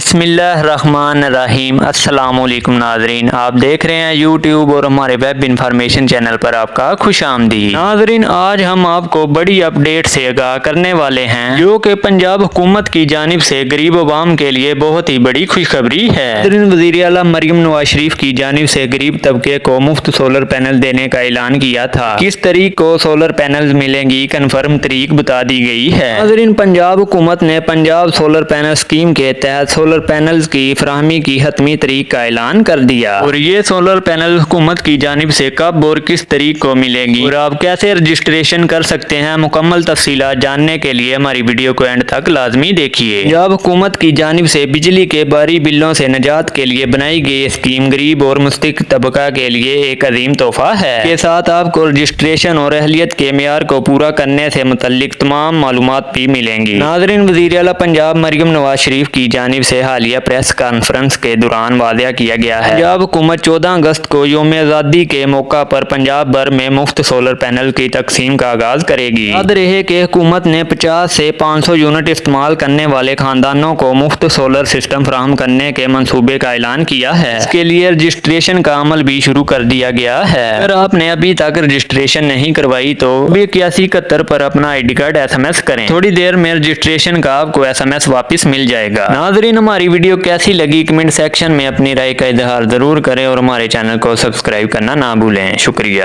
بسم اللہ الرحمن الرحیم۔ السلام علیکم ناظرین، آپ دیکھ رہے ہیں یوٹیوب اور ہمارے ویب انفارمیشن چینل پر آپ کا خوش آمدید۔ ناظرین، آج ہم آپ کو بڑی اپ ڈیٹ سے آگاہ کرنے والے ہیں جو کہ پنجاب حکومت کی جانب سے غریب عوام کے لیے بہت ہی بڑی خوشخبری ہے۔ ناظرین، وزیر اعلیٰ مریم نواز شریف کی جانب سے غریب طبقے کو مفت سولر پینل دینے کا اعلان کیا تھا۔ کس تاریخ کو سولر پینلز ملیں گی، کنفرم تاریخ بتا دی گئی ہے۔ ناظرین، پنجاب حکومت نے پنجاب سولر پینل اسکیم کے تحت سولر پینلز کی فراہمی کی حتمی تاریخ کا اعلان کر دیا، اور یہ سولر پینل حکومت کی جانب سے کب اور کس تاریخ کو ملے گی اور آپ کیسے رجسٹریشن کر سکتے ہیں، مکمل تفصیلات جاننے کے لیے ہماری ویڈیو کو اینڈ تک لازمی دیکھیے۔ پنجاب حکومت کی جانب سے بجلی کے بھاری بلوں سے نجات کے لیے بنائی گئی اسکیم غریب اور مستحق طبقہ کے لیے ایک عظیم تحفہ ہے۔ کے ساتھ آپ کو رجسٹریشن اور اہلیت کے معیار کو پورا کرنے سے متعلق تمام معلومات بھی ملیں گی۔ ناظرین، وزیر اعلیٰ پنجاب مریم نواز شریف کی جانب سے حالیہ پریس کانفرنس کے دوران واضح کیا گیا ہے پنجاب حکومت 14 اگست کو یوم آزادی کے موقع پر پنجاب بھر میں مفت سولر پینل کی تقسیم کا آغاز کرے گی۔ یاد رہے کہ حکومت نے 50 سے 500 یونٹ استعمال کرنے والے خاندانوں کو مفت سولر سسٹم فراہم کرنے کے منصوبے کا اعلان کیا ہے۔ اس کے لیے رجسٹریشن کا عمل بھی شروع کر دیا گیا ہے۔ اگر آپ نے ابھی تک رجسٹریشن نہیں کروائی تو 8171 پر اپنا آئی ڈی کارڈ SMS کریں، تھوڑی دیر میں رجسٹریشن کا آپ کو SMS واپس مل جائے گا۔ ناظرین، ہماری ویڈیو کیسی لگی کمنٹ سیکشن میں اپنی رائے کا اظہار ضرور کریں اور ہمارے چینل کو سبسکرائب کرنا نہ بھولیں۔ شکریہ۔